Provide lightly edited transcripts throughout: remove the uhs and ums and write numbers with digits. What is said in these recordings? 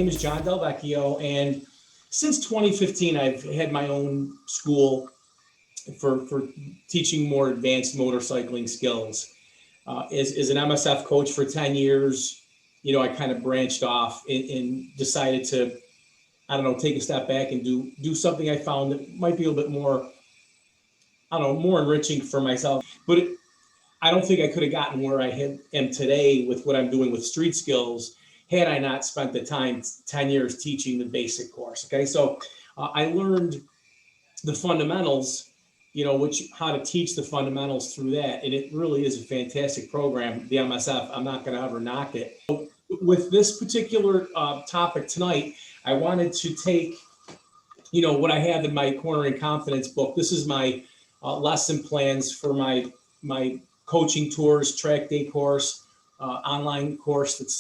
name is John Del Vecchio, and since 2015, I've had my own school for teaching more advanced motorcycling skills. As an MSF coach for 10 years, I kind of branched off and decided to, I don't know, take a step back and do something I found that might be a little bit more, I don't know, more enriching for myself. But I don't think I could have gotten where I am today with what I'm doing with street skills had I not spent the time, 10 years teaching the basic course. Okay, so I learned the fundamentals, how to teach the fundamentals through that. And it really is a fantastic program, the MSF. I'm not going to ever knock it. With this particular topic tonight, I wanted to take, what I have in my Corner in Confidence book. This is my lesson plans for my coaching tours, track day course, online course that's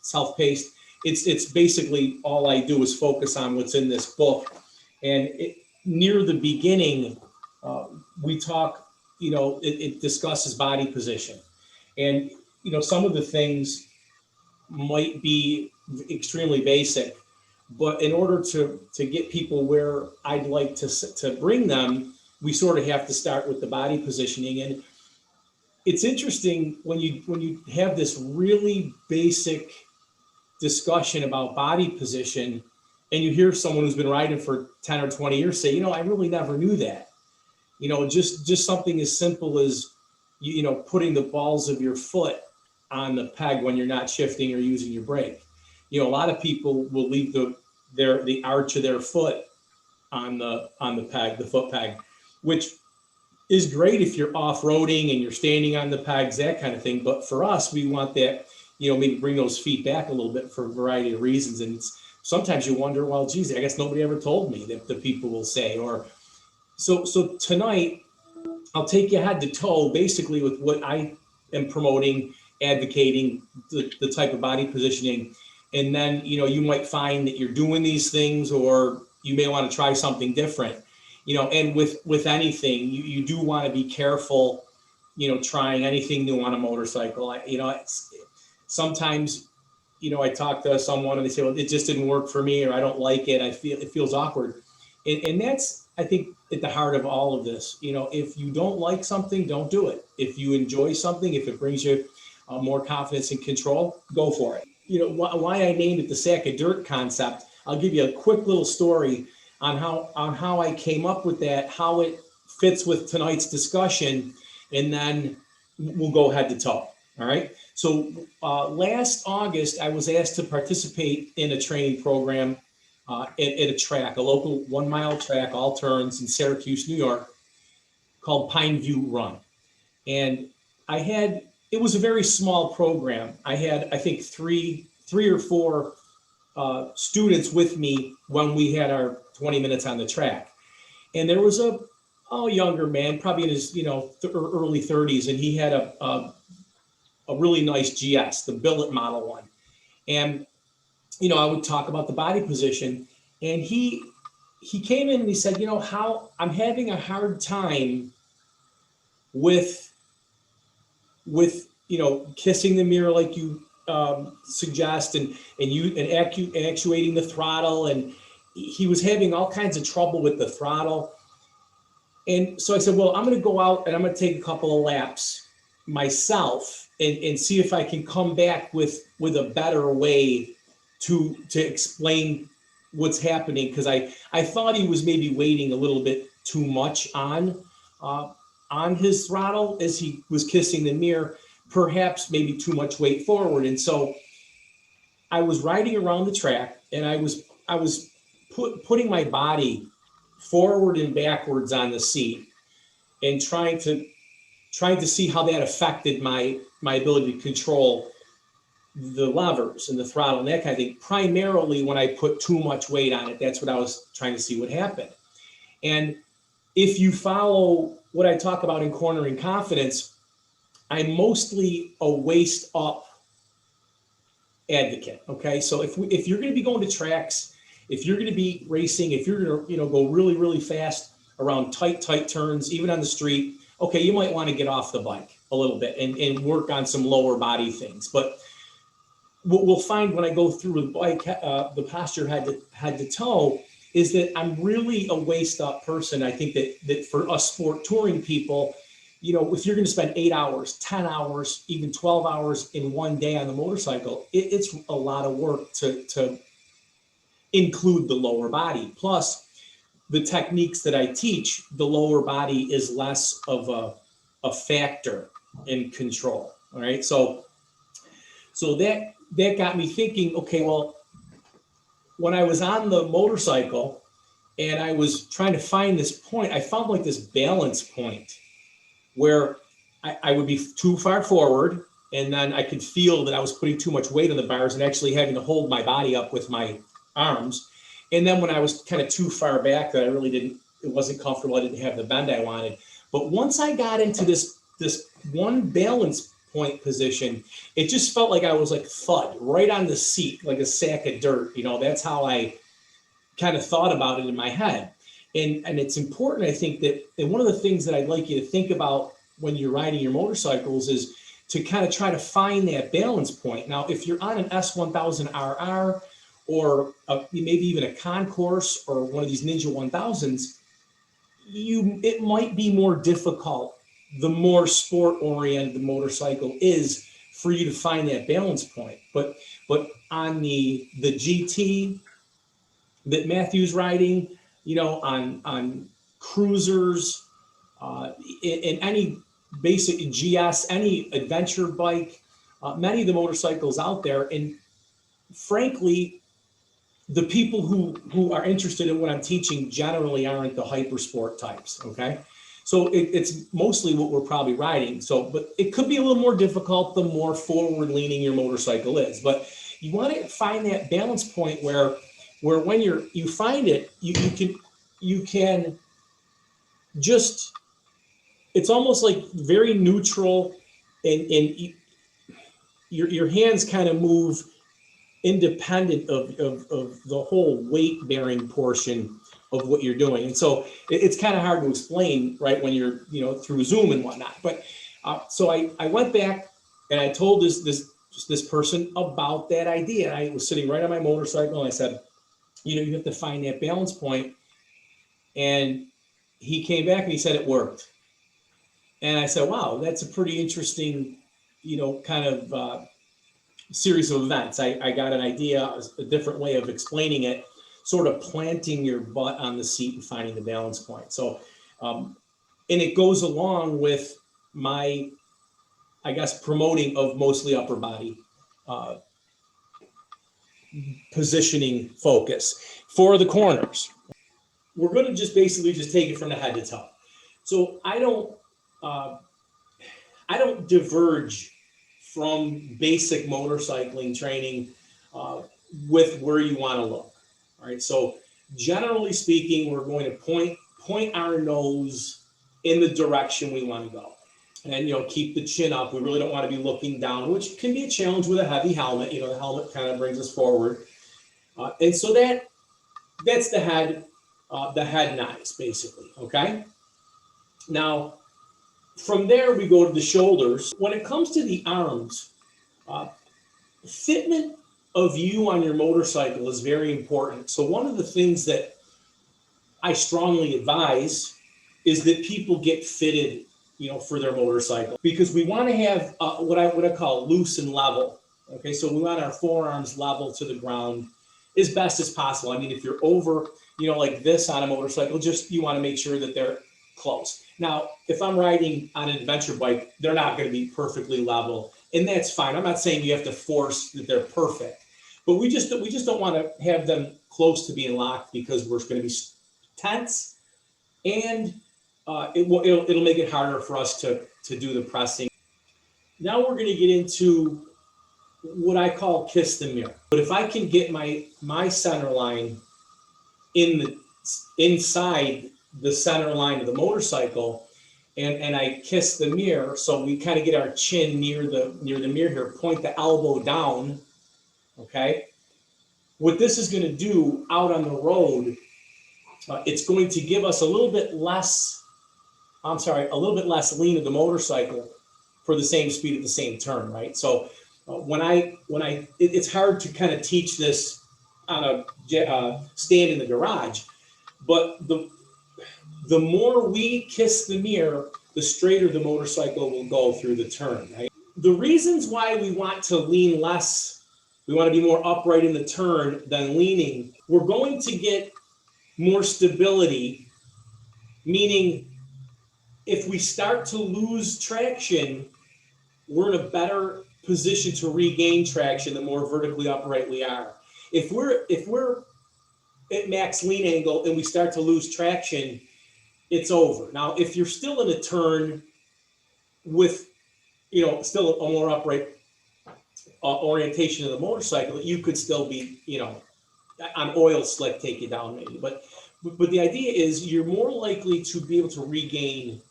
self-paced. It's basically all I do is focus on what's in this book. And near the beginning, we talk, it discusses body position. And, some of the things might be extremely basic, but in order to get people where I'd like to bring them, we sort of have to start with the body positioning. And it's interesting when you have this really basic discussion about body position, and you hear someone who's been riding for 10 or 20 years say, I really never knew that. Just something as simple as, putting the balls of your foot on the peg when you're not shifting or using your brake. A lot of people will leave the arch of their foot on the peg, the foot peg, which is great if you're off-roading and you're standing on the pegs, that kind of thing. But for us, we want that, maybe bring those feet back a little bit for a variety of reasons. And sometimes you wonder, well, geez, I guess nobody ever told me, that the people will say. Or so tonight, I'll take you head to toe basically with what I am promoting, advocating, the type of body positioning. And then, you might find that you're doing these things, or you may want to try something different. And with anything, you do want to be careful, trying anything new on a motorcycle. Sometimes, I talk to someone and they say, well, it just didn't work for me, or I don't like it. It feels awkward. And that's, I think, at the heart of all of this. If you don't like something, don't do it. If you enjoy something, if it brings you more confidence and control, go for it. Why I named it the sack of dirt concept. I'll give you a quick little story on how I came up with that, how it fits with tonight's discussion, and then we'll go head to toe. All right. So last August, I was asked to participate in a training program at a track, a local 1 mile track, all turns in Syracuse, New York, called Pine View Run. And it was a very small program. I had, I think, three or four students with me when we had our 20 minutes on the track. And there was a younger man, probably in his, early 30s, and he had a really nice GS, the billet model one. And, I would talk about the body position, and he came in and he said, how I'm having a hard time with kissing the mirror like you suggest, and actuating the throttle, and he was having all kinds of trouble with the throttle. And so I said, well, I'm going to go out and I'm going to take a couple of laps myself and see if I can come back with a better way to explain what's happening, because I thought he was maybe waiting a little bit too much on his throttle as he was kissing the mirror, perhaps maybe too much weight forward. And so I was riding around the track, and I was putting my body forward and backwards on the seat, and trying to see how that affected my ability to control the levers and the throttle and that kind of thing. Primarily when I put too much weight on it, that's what I was trying to see what happened. And if you follow what I talk about in Corner in Confidence, I'm mostly a waist up advocate. Okay, so if you're going to be going to tracks, if you're going to be racing, if you're going to go really, really fast around tight turns, even on the street, okay, you might want to get off the bike a little bit and work on some lower body things. But what we'll find when I go through the bike, the posture head to toe, is that I'm really a waist up person. I think that for us sport touring people, if you're going to spend 8 hours, 10 hours, even 12 hours in one day on the motorcycle, it's a lot of work to include the lower body. Plus, the techniques that I teach, the lower body is less of a factor in control. All right. So that got me thinking, okay, well, when I was on the motorcycle and I was trying to find this point, I found like this balance point where I would be too far forward, and then I could feel that I was putting too much weight on the bars and actually having to hold my body up with my arms. And then when I was kind of too far back that it wasn't comfortable, I didn't have the bend I wanted. But once I got into this one balance point position, it just felt like I was like thud right on the seat, like a sack of dirt. That's how I kind of thought about it in my head. And it's important, I think, and one of the things that I'd like you to think about when you're riding your motorcycles is to kind of try to find that balance point. Now, if you're on an S1000RR or maybe even a concourse or one of these Ninja 1000s, it might be more difficult the more sport-oriented the motorcycle is for you to find that balance point. But on the GT that Matthew's riding, on cruisers, in any basic GS, any adventure bike, many of the motorcycles out there, and frankly, the people who are interested in what I'm teaching generally aren't the hyper sport types. Okay. So it's mostly what we're probably riding. But it could be a little more difficult the more forward leaning your motorcycle is. But you want to find that balance point where when you find it, you can just, it's almost like very neutral, and your hands kind of move independent of the whole weight bearing portion of what you're doing. And so it's kind of hard to explain, right, when you're, through Zoom and whatnot. But so I went back and I told this person about that idea. I was sitting right on my motorcycle and I said, you have to find that balance point. And he came back and he said it worked. And I said, wow, that's a pretty interesting, kind of series of events. I got an idea, a different way of explaining it, sort of planting your butt on the seat and finding the balance point. So, and it goes along with my, I guess, promoting of mostly upper body positioning focus for the corners. We're going to just basically just take it from the head to toe. So I don't diverge from basic motorcycling training with where you want to look. All right. So generally speaking, we're going to point our nose in the direction we want to go, and keep the chin up. We really don't want to be looking down, which can be a challenge with a heavy helmet. The helmet kind of brings us forward, and so that's the head nice, basically. Okay. Now, from there, we go to the shoulders. When it comes to the arms, fitment of you on your motorcycle is very important. So one of the things that I strongly advise is that people get fitted, for their motorcycle, because we want to have what I call loose and level. Okay, so we want our forearms level to the ground as best as possible. I mean, if you're over, like this on a motorcycle, you want to make sure that they're close. Now, if I'm riding on an adventure bike, they're not going to be perfectly level, and that's fine. I'm not saying you have to force that they're perfect, but we just don't want to have them close to being locked, because we're going to be tense, and it'll make it harder for us to do the pressing. Now we're going to get into what I call kiss the mirror. But if I can get my center line inside the center line of the motorcycle, and I kiss the mirror, so we kind of get our chin near the mirror here, point the elbow down. Okay, what this is going to do out on the road, it's going to give us a little bit less lean of the motorcycle for the same speed at the same turn, right? So It's hard to kind of teach this on a stand in the garage, but the more we kiss the mirror, the straighter the motorcycle will go through the turn, right? The reasons why we want to lean less, we want to be more upright in the turn than leaning, we're going to get more stability, meaning if we start to lose traction, we're in a better position to regain traction the more vertically upright we are. If we're at max lean angle and we start to lose traction, it's over. Now, if you're still in a turn with, still a more upright orientation of the motorcycle, you could still be, on oil slick, take you down maybe. But the idea is you're more likely to be able to regain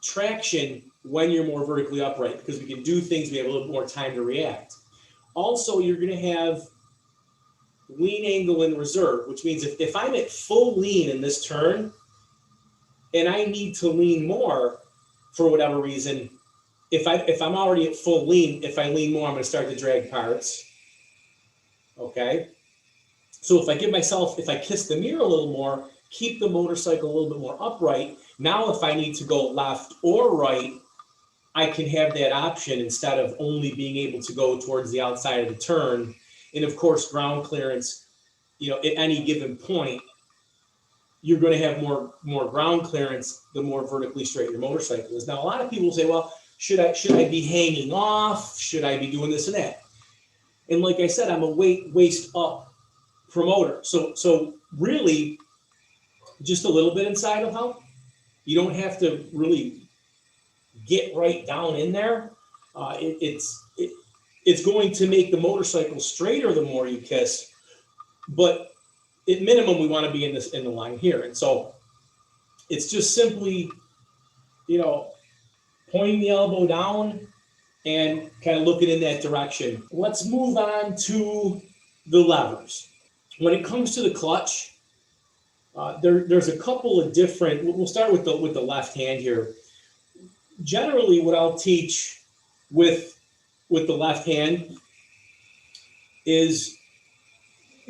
traction when you're more vertically upright because we can do things, we have a little more time to react. Also, you're going to have lean angle in reserve, which means if I'm at full lean in this turn and I need to lean more for whatever reason, if I'm already at full lean, if I lean more, I'm going to start to drag parts. Okay. So if I kiss the mirror a little more, keep the motorcycle a little bit more upright. Now, if I need to go left or right, I can have that option instead of only being able to go towards the outside of the turn. And of course, ground clearance, at any given point, you're going to have more ground clearance the more vertically straight your motorcycle is. Now, a lot of people say, well, should I be hanging off? Should I be doing this and that? And like I said, I'm a waist up promoter. So really, just a little bit inside will help. You don't have to really get right down in there. It's going to make the motorcycle straighter the more you kiss, but at minimum, we want to be in the line here. And so it's just simply, pointing the elbow down and kind of looking in that direction. Let's move on to the levers. When it comes to the clutch, there's a couple of different. We'll start with the left hand here. Generally, what I'll teach with the left hand is,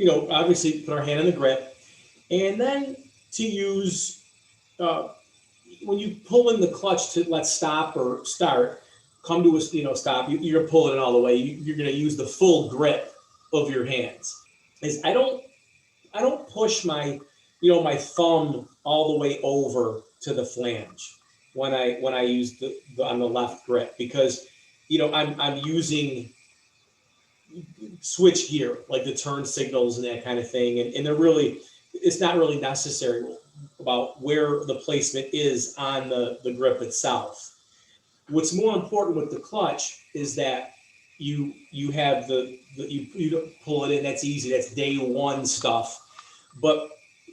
obviously put our hand on the grip, and then to use when you pull in the clutch to let stop or start, come to a stop. You're gonna pull it in all the way. You're gonna use the full grip of your hands. I don't push my my thumb all the way over to the flange when I use the on the left grip, because I'm using switch gear like the turn signals and that kind of thing, and it's not really necessary about where the placement is on the grip itself. What's more important with the clutch is that you have you pull it in. That's easy. That's day one stuff. But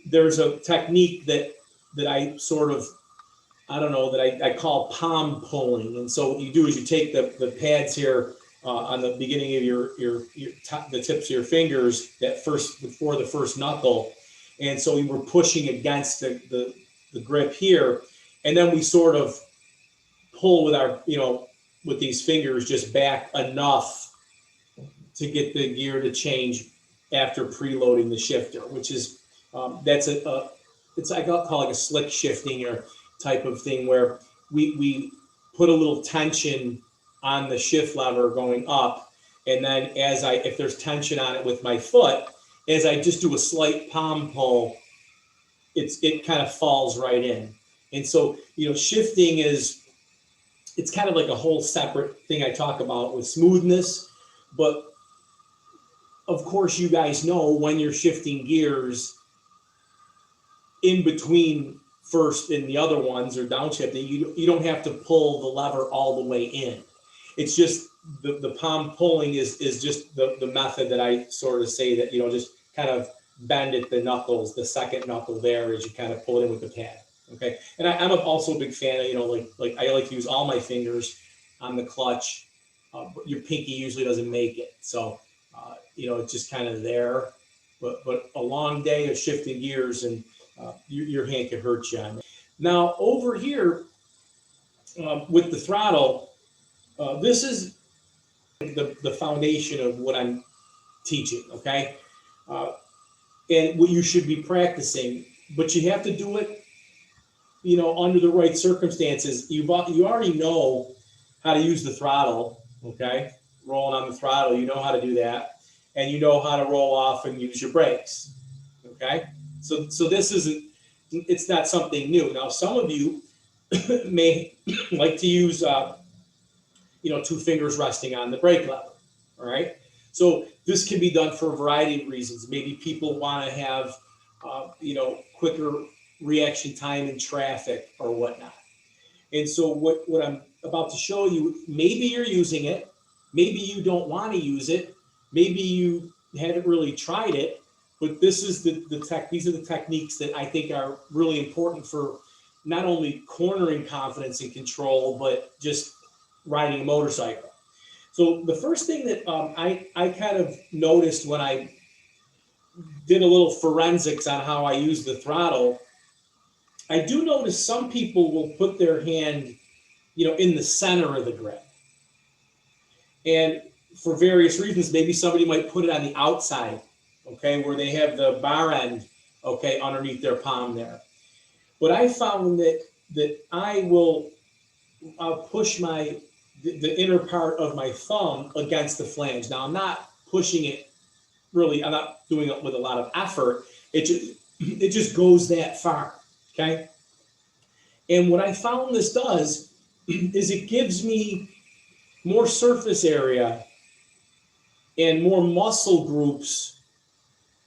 there's a technique that I sort of, that I call palm pulling. And so what you do is you take the pads here on the beginning of the tips of your fingers, before the first knuckle. And so we were pushing against the grip here. And then we sort of pull with our, with these fingers just back enough to get the gear to change after preloading the shifter, which is, it's like, I'll call it a slick shifting or type of thing where we put a little tension on the shift lever going up. And then if there's tension on it with my foot, as I just do a slight palm pull, it kind of falls right in. And so, shifting it's kind of like a whole separate thing I talk about with smoothness. But of course, you guys know when you're shifting gears in between first and the other ones or downshifting, you don't have to pull the lever all the way in. It's just the palm pulling is just the method that I sort of say that, just kind of bend at the knuckles, the second knuckle there as you kind of pull it in with the pad. Okay. And I'm also a big fan of, like I like to use all my fingers on the clutch. But your pinky usually doesn't make it. So, it's just kind of there, but a long day of shifting gears and your hand can hurt you on it. Now over here with the throttle, this is the foundation of what I'm teaching, okay? Uh, and what you should be practicing, but you have to do it, under the right circumstances. You already know how to use the throttle, okay? Rolling on the throttle, you know how to do that, and you know how to roll off and use your brakes, okay? So this isn't, it's not something new. Now, some of you may like to use, two fingers resting on the brake lever, all right? So this can be done for a variety of reasons. Maybe people want to have, quicker reaction time in traffic or whatnot. And so what I'm about to show you, maybe you're using it, maybe you don't want to use it, maybe you haven't really tried it, but this is these are the techniques that I think are really important for not only cornering confidence and control, but just riding a motorcycle. So the first thing that I kind of noticed when I did a little forensics on how I use the throttle, I do notice some people will put their hand, in the center of the grip. And for various reasons, maybe somebody might put it on the outside, okay, where they have the bar end, okay, underneath their palm there. But I found that I'll push the inner part of my thumb against the flange. Now I'm not pushing it really, I'm not doing it with a lot of effort. It just goes that far, okay? And what I found this does is it gives me more surface area and more muscle groups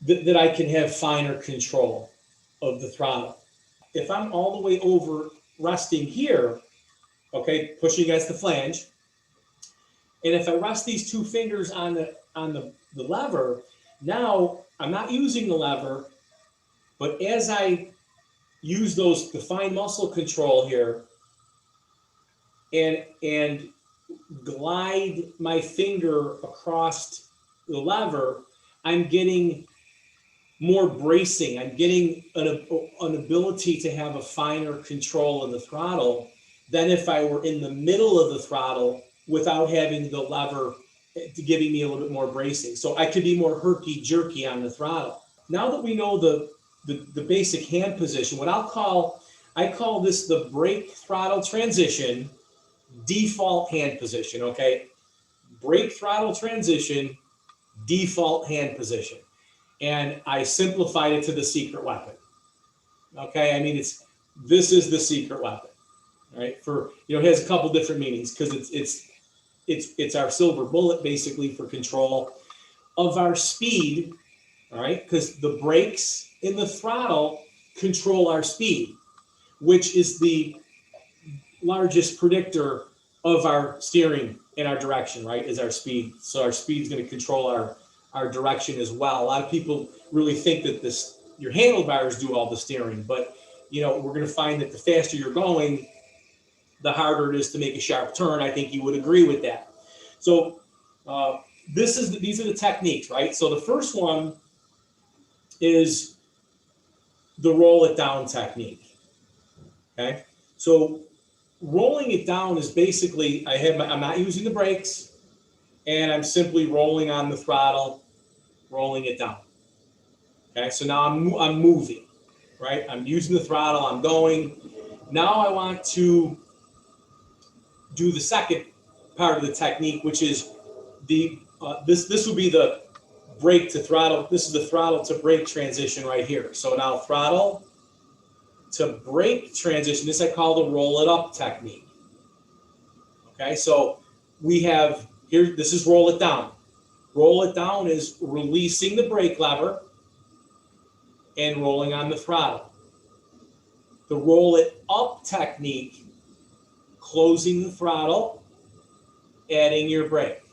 that I can have finer control of the throttle. If I'm all the way over resting here, okay, pushing against the flange, and if I rest these two fingers on the lever, now I'm not using the lever, but as I use the fine muscle control here and glide my finger across the lever, I'm getting more bracing. I'm getting an ability to have a finer control of the throttle than if I were in the middle of the throttle without having the lever giving me a little bit more bracing. So I could be more herky-jerky on the throttle. Now that we know the basic hand position, I call this the brake throttle transition default hand position, okay? Brake throttle transition, default hand position. And I simplified it to the secret weapon. Okay, I mean, this is the secret weapon, right? It has a couple different meanings because it's our silver bullet basically for control of our speed, all right? Because the brakes in the throttle control our speed, which is the largest predictor of our steering in our direction, right? Is our speed. So our speed is going to control our direction as well. A lot of people really think that your handlebars do all the steering, but we're going to find that the faster you're going, the harder it is to make a sharp turn. I think you would agree with that. So these are the techniques, right? So the first one is the roll it down technique. Okay, so rolling it down is basically I'm not using the brakes, and I'm simply rolling on the throttle, rolling it down. Okay, so now I'm moving, right? I'm using the throttle, I'm going. Now I want to do the second part of the technique, which is this would be the brake to throttle. This is the throttle to brake transition right here. So now throttle to brake transition, this I call the roll it up technique. Okay, so we have here, this is roll it down. Roll it down is releasing the brake lever and rolling on the throttle. The roll it up technique, closing the throttle, adding your brake.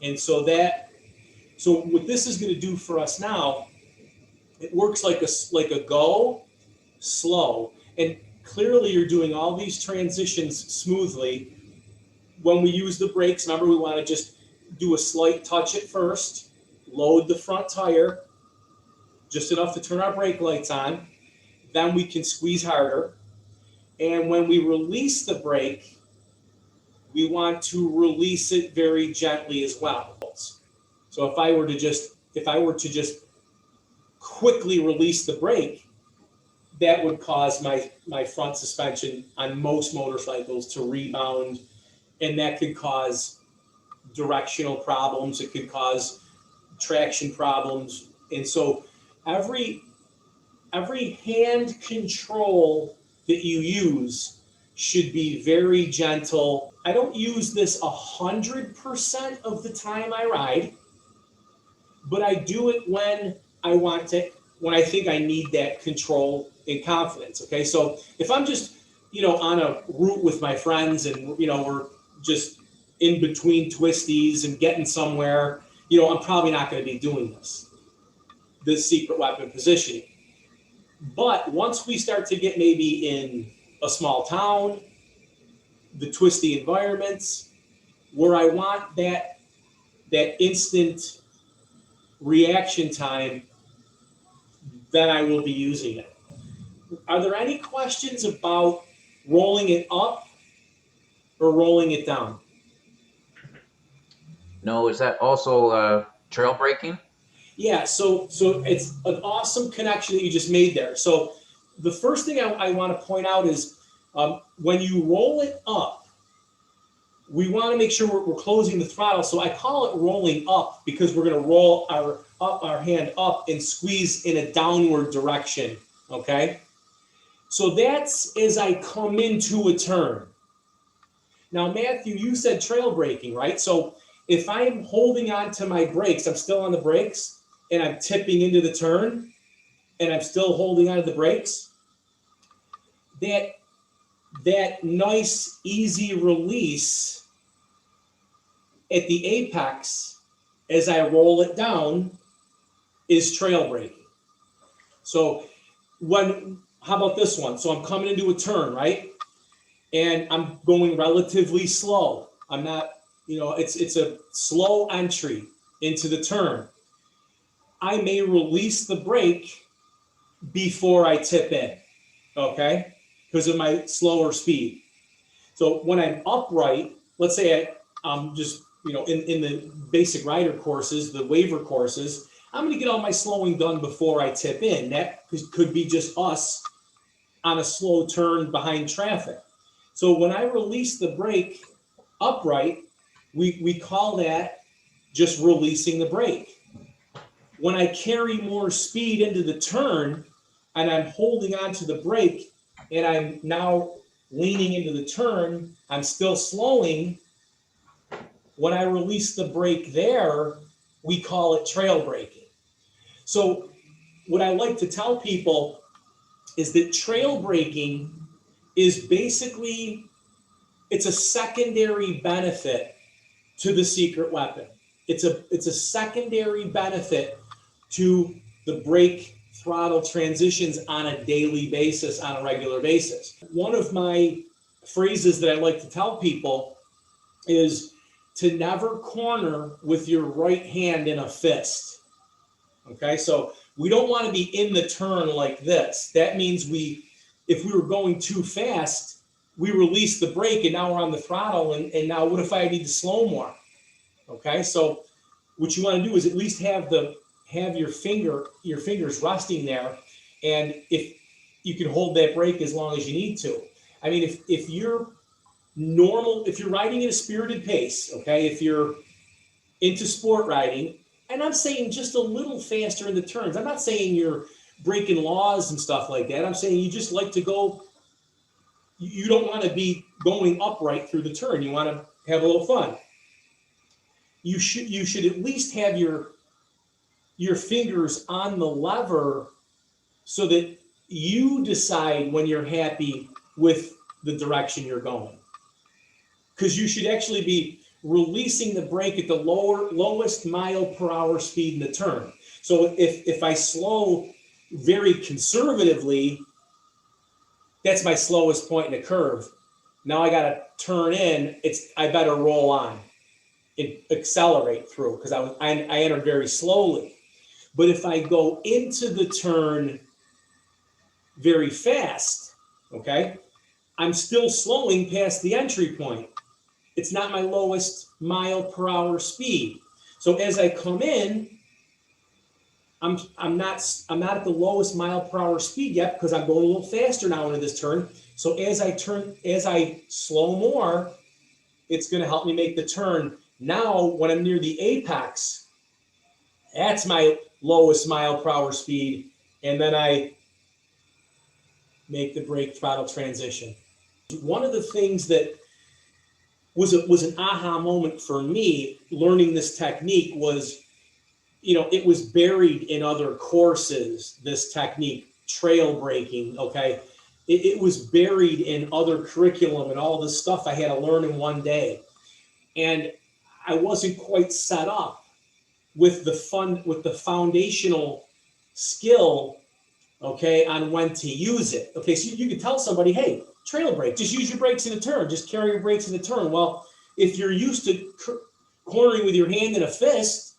And so what this is going to do for us now, it works like a go, slow, and clearly you're doing all these transitions smoothly. When we use the brakes, remember we want to just do a slight touch at first, load the front tire, just enough to turn our brake lights on, then we can squeeze harder. And when we release the brake, we want to release it very gently as well. So if I were to just quickly release the brake, that would cause my front suspension on most motorcycles to rebound, and that could cause directional problems. It could cause traction problems. And so every hand control that you use should be very gentle. I don't use this 100% of the time I ride, but I do it when I think I need that control and confidence. Okay. So if I'm just, on a route with my friends and, we're just in between twisties and getting somewhere, I'm probably not going to be doing this secret weapon positioning. But once we start to get maybe in a small town, the twisty environments where I want that instant reaction time, then I will be using it. Are there any questions about rolling it up or rolling it down? No, is that also trail braking? Yeah, so it's an awesome connection that you just made there. So the first thing I want to point out is when you roll it up, we want to make sure we're closing the throttle. So I call it rolling up because we're going to roll our hand up and squeeze in a downward direction, okay? So that's as I come into a turn. Now, Matthew, you said trail braking, right? So if I'm holding on to my brakes, I'm still on the brakes, and I'm tipping into the turn, and I'm still holding on to the brakes, that nice, easy release at the apex as I roll it down is trail braking. So how about this one? So I'm coming into a turn, right? And I'm going relatively slow. I'm not, it's a slow entry into the turn. I may release the brake before I tip in, okay? Because of my slower speed. So when I'm upright, let's say I'm just, in the basic rider courses, the waiver courses, I'm going to get all my slowing done before I tip in. That could be just us on a slow turn behind traffic. So when I release the brake upright, we call that just releasing the brake. When I carry more speed into the turn and I'm holding onto the brake and I'm now leaning into the turn, I'm still slowing. When I release the brake there, we call it trail braking. So what I like to tell people is that trail braking is basically, it's a secondary benefit to the secret weapon. It's a secondary benefit to the brake throttle transitions on a daily basis, on a regular basis. One of my phrases that I like to tell people is to never corner with your right hand in a fist. Okay, so we don't want to be in the turn like this. That means if we were going too fast, we release the brake and now we're on the throttle, and now what if I need to slow more? Okay, so what you want to do is at least have your fingers resting there, and if you can hold that brake as long as you need to. I mean, if you're riding at a spirited pace, okay, if you're into sport riding, and I'm saying just a little faster in the turns. I'm not saying you're breaking laws and stuff like that. I'm saying you just like to go, you don't want to be going upright through the turn. You want to have a little fun. You should at least have your fingers on the lever so that you decide when you're happy with the direction you're going. Because you should actually be releasing the brake at the lowest mile per hour speed in the turn. So if I slow very conservatively, that's my slowest point in a curve. Now I got to turn in. I better roll on and accelerate through because I entered very slowly. But if I go into the turn very fast, okay, I'm still slowing past the entry point. It's not my lowest mile per hour speed. So as I come in, I'm not at the lowest mile per hour speed yet because I'm going a little faster now into this turn. So as I slow more, it's going to help me make the turn. Now, when I'm near the apex, that's my lowest mile per hour speed. And then I make the brake throttle transition. One of the things that was an aha moment for me learning this technique was, it was buried in other courses, this technique, trail braking, okay? It was buried in other curriculum and all this stuff I had to learn in one day. And I wasn't quite set up with the foundational skill, okay, on when to use it. Okay, so you can tell somebody, hey, trail brake, just use your brakes in a turn, just carry your brakes in a turn. Well, if you're used to cornering with your hand in a fist,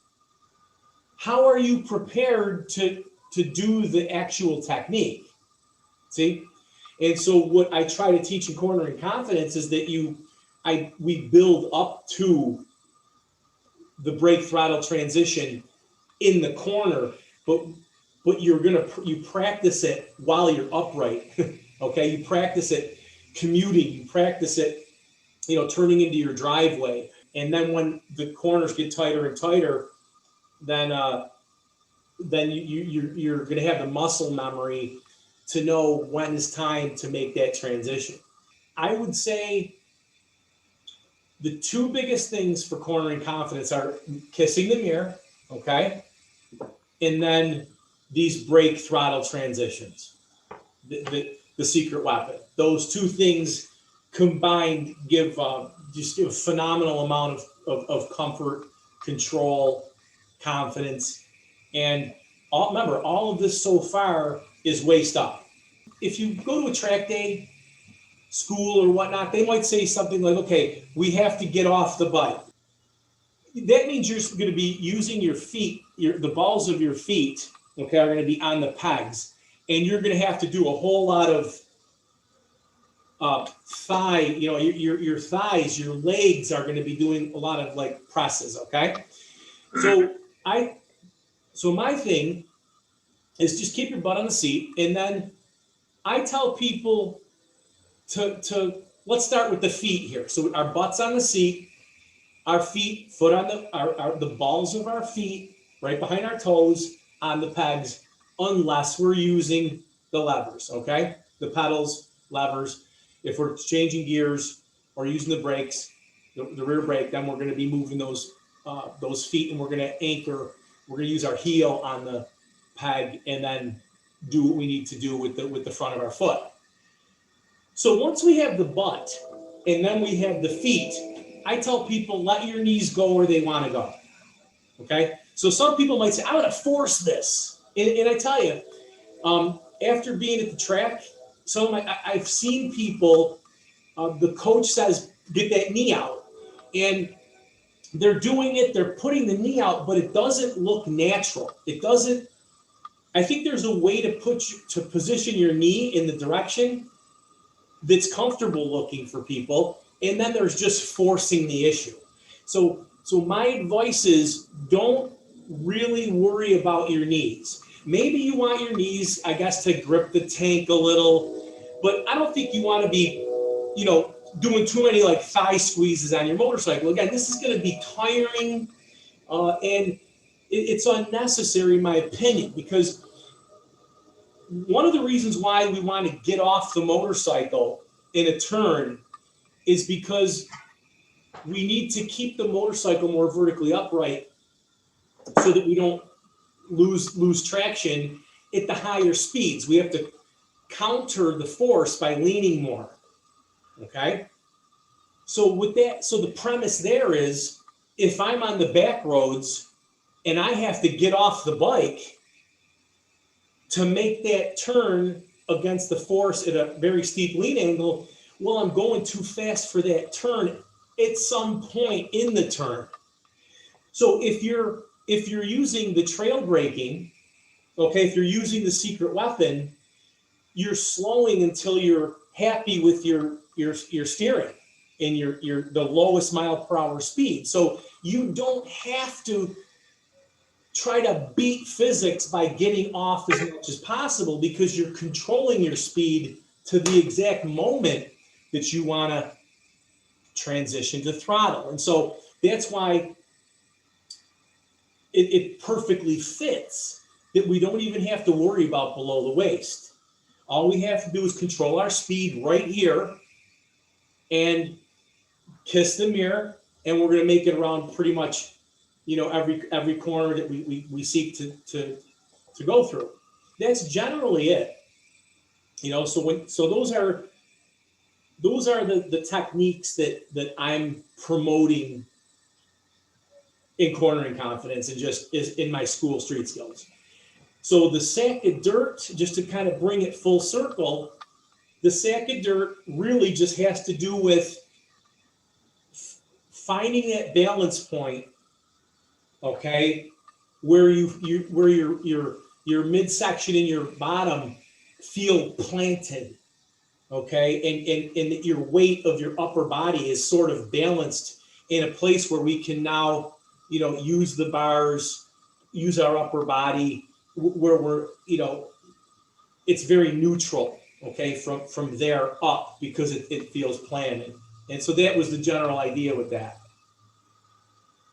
how are you prepared to do the actual technique? See? And so what I try to teach in cornering confidence is that we build up to the brake throttle transition in the corner, but you practice it while you're upright. Okay, you practice it commuting, you practice it, turning into your driveway, and then when the corners get tighter and tighter, then you're going to have the muscle memory to know when it's time to make that transition. I would say the two biggest things for cornering confidence are kissing the mirror, okay, and then these brake throttle transitions, the secret weapon. Those two things combined give just a phenomenal amount of comfort, control, confidence, and remember, all of this so far is waist up. If you go to a track day, school or whatnot, they might say something like, okay, we have to get off the bike. That means you're going to be using your feet, the balls of your feet, okay, are going to be on the pegs, and you're going to have to do a whole lot of thigh, your thighs, your legs are going to be doing a lot of like presses, okay? So my thing is just keep your butt on the seat, and then I tell people to let's start with the feet here. So our butts on the seat, our feet, foot on the balls of our feet, right behind our toes on the pegs, unless we're using the levers, okay? The pedals, levers. If we're changing gears or using the brakes, the rear brake, then we're going to be moving those feet, and we're going to anchor. We're going to use our heel on the peg and then do what we need to do with the front of our foot. So once we have the butt and then we have the feet, I tell people let your knees go where they want to go. Okay? So some people might say, I'm going to force this. And I tell you, after being at the track, I've seen people, the coach says, get that knee out. And they're doing it, they're putting the knee out, but it doesn't look natural. I think there's a way to position your knee in the direction that's comfortable looking for people, and then there's just forcing the issue. So my advice is don't really worry about your knees. Maybe you want your knees, I guess, to grip the tank a little, but I don't think you want to be, doing too many like thigh squeezes on your motorcycle. Again, this is going to be tiring, and it's unnecessary in my opinion, because one of the reasons why we want to get off the motorcycle in a turn is because we need to keep the motorcycle more vertically upright so that we don't lose traction at the higher speeds. We have to counter the force by leaning more. Okay? So the premise there is, if I'm on the back roads and I have to get off the bike to make that turn against the force at a very steep lean angle, well, I'm going too fast for that turn at some point in the turn. So if you're using the trail braking, okay, if you're using the secret weapon, you're slowing until you're happy with your steering. in the lowest mile per hour speed. So you don't have to try to beat physics by getting off as much as possible, because you're controlling your speed to the exact moment that you want to transition to throttle. And so that's why it perfectly fits, that we don't even have to worry about below the waist. All we have to do is control our speed right here and kiss the mirror, and we're going to make it around pretty much, every corner that we seek to go through. That's generally it. So those are the techniques that I'm promoting in cornering confidence, and just is in my school street skills. So the sack of dirt, just to kind of bring it full circle, the sack of dirt really just has to do with finding that balance point, okay, where where your midsection and your bottom feel planted, okay, and that your weight of your upper body is sort of balanced in a place where we can now, use the bars, use our upper body, where we're, it's very neutral, okay, from there up, because it feels planted. And so that was the general idea with that.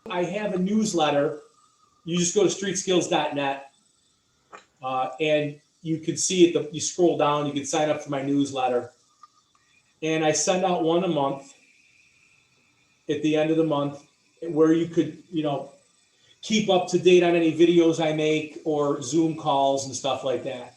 I have a newsletter. You just go to streetskills.net, and you can see it. You scroll down, you can sign up for my newsletter. And I send out one a month at the end of the month, where you could, keep up to date on any videos I make or Zoom calls and stuff like that.